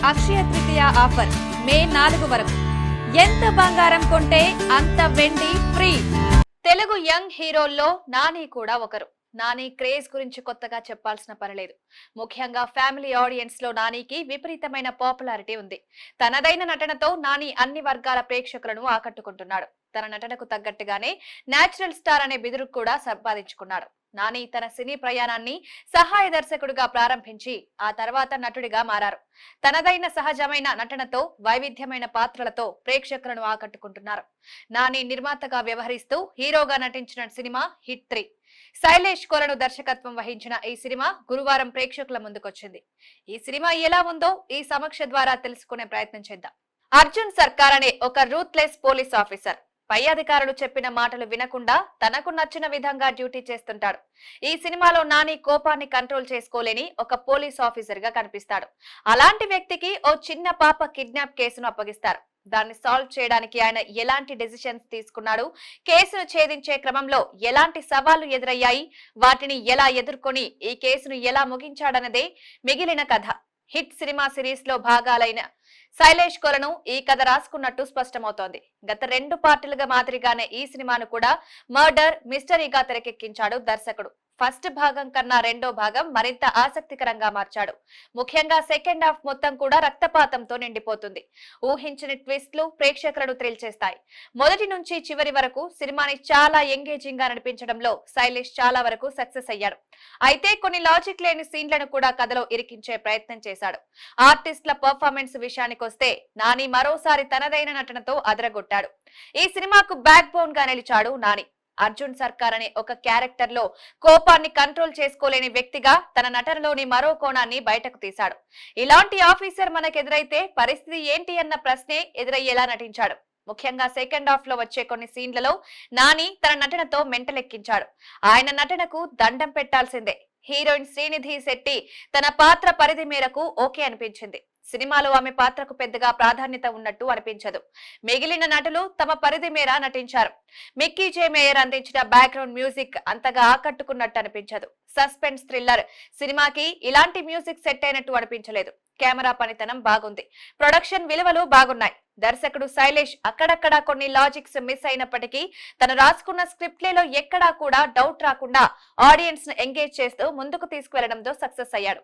Akshaya Tritiya offer మే 4 వరకు. ఎంత బంగారం కొంటే అంత వెండి ఫ్రీ. తెలుగు యంగ్ హీరోల్లో నాని కూడా ఒకరు. నాని క్రేజ్ గురించి కొత్తగా చెప్పాల్సిన పనిలేదు. ముఖ్యంగా ఫ్యామిలీ ఆడియన్స్ లో నానికి విపరీతమైన పాపులారిటీ ఉంది. తనదైన నటనతో నాని అన్ని వర్గాల ప్రేక్షకులను ఆకట్టుకుంటున్నాడు. తన నటనకు తగ్గట్టుగానే నేచురల్ స్టార్ అనే బిరుదు కూడా సంపాదించుకున్నాడు. నాని తన సినీ ప్రయాణాన్ని సహాయ దర్శకుడిగా ప్రారంభించి ఆ తర్వాత నటుడిగా మారారు. తనదైన సహజమైన నటనతో వైవిధ్యమైన పాత్రలతో ప్రేక్షకులను ఆకట్టుకుంటున్నారు. నాని నిర్మాతగా వ్యవహరిస్తూ హీరోగా నటించిన సినిమా హిట్ 3. శైలేష్ కొలను దర్శకత్వం వహించిన ఈ సినిమా గురువారం ప్రేక్షకుల ముందుకొచ్చింది. ఈ సినిమా ఎలా ఉందో ఈ సమీక్ష ద్వారా తెలుసుకునే ప్రయత్నం చేద్దాం. అర్జున్ సర్కార్ అనే ఒక రూత్లెస్ పోలీస్ ఆఫీసర్ పై అధికారులు చెప్పిన మాటలు వినకుండా తనకు నచ్చిన విధంగా డ్యూటీ చేస్తుంటాడు. ఈ సినిమాలో నాని కోపాన్ని కంట్రోల్ చేసుకోలేని ఒక పోలీస్ ఆఫీసర్ గా కనిపిస్తాడు. అలాంటి వ్యక్తికి ఓ చిన్న పాప కిడ్నాప్ కేసును అప్పగిస్తారు. దాన్ని సాల్వ్ చేయడానికి ఆయన ఎలాంటి డెసిషన్స్ తీసుకున్నాడు, కేసును ఛేదించే క్రమంలో ఎలాంటి సవాళ్లు ఎదురయ్యాయి, వాటిని ఎలా ఎదుర్కొని ఈ కేసును ఎలా ముగించాడన్నదే మిగిలిన కథ. హిట్ సినిమా సిరీస్ లో భాగాలైన శైలేష్ కొలను ఈ కథ రాసుకున్నట్టు స్పష్టమవుతోంది. గత 2 పార్టీలుగా మాదిరిగానే ఈ సినిమాను కూడా మర్డర్ మిస్టరీగా తెరకెక్కించాడు దర్శకుడు. ఫస్ట్ భాగం కన్నా రెండో భాగం మరింత ఆసక్తికరంగా మార్చాడు. ముఖ్యంగా సెకండ్ హాఫ్ మొత్తం కూడా రక్తపాతంతో నిండిపోతుంది. ఊహించని ట్విస్ట్లు ప్రేక్షకులను థ్రిల్ చేస్తాయి. మొదటి నుంచి చివరి వరకు సినిమాని చాలా ఎంగేజింగ్ గా నడిపించడంలో శైలేష్ చాలా వరకు సక్సెస్ అయ్యాడు. అయితే కొన్ని లాజిక్ లేని సీన్లను కూడా కథలో ఇరికించే ప్రయత్నం చేశాడు. ఆర్టిస్టుల పర్ఫార్మెన్స్ విషయానికి వస్తే నాని మరోసారి తనదైన నటనతో అదరగొట్టాడు. ఈ సినిమాకు బ్యాక్ బోన్ గా నిలిచాడు నాని. అర్జున్ సర్కార్ అనే ఒక క్యారెక్టర్ లో కోపాన్ని కంట్రోల్ చేసుకోలేని వ్యక్తిగా తన నటనలోని మరో కోణాన్ని బయటకు తీశాడు. ఇలాంటి ఆఫీసర్ మనకెదురైతే పరిస్థితి ఏంటి అన్న ప్రశ్నే ఎదురయ్యేలా నటించాడు. ముఖ్యంగా సెకండ్ హాఫ్ లో వచ్చే కొన్ని సీన్లలో నాని తన నటనతో మెంటలెక్కించాడు. ఆయన నటనకు దండం పెట్టాల్సిందే. హీరోయిన్ శ్రీనిధి శెట్టి తన పాత్ర పరిధి మేరకు ఓకే అనిపించింది. సినిమాలో ఆమె పాత్రకు పెద్దగా ప్రాధాన్యత ఉన్నట్టు అనిపించదు. మిగిలిన నటులు తమ పరిధి మేర నటించారు. మిక్కీ జే మేయర్ అందించిన బ్యాక్గ్రౌండ్ మ్యూజిక్ అంతగా ఆకట్టుకున్నట్టు అనిపించదు. సస్పెన్స్ థ్రిల్లర్ సినిమాకి ఇలాంటి మ్యూజిక్ సెట్ అయినట్టు అనిపించలేదు. కెమెరా పనితనం బాగుంది. ప్రొడక్షన్ విలువలు బాగున్నాయి. దర్శకుడు శైలేష్ అక్కడక్కడ కొన్ని లాజిక్స్ మిస్ అయినప్పటికీ తను రాసుకున్న స్క్రిప్ట్లలో ఎక్కడా కూడా డౌట్ రాకుండా ఆడియన్స్ ను ఎంగేజ్ చేస్తూ ముందుకు తీసుకువెళ్లడంతో సక్సెస్ అయ్యాడు.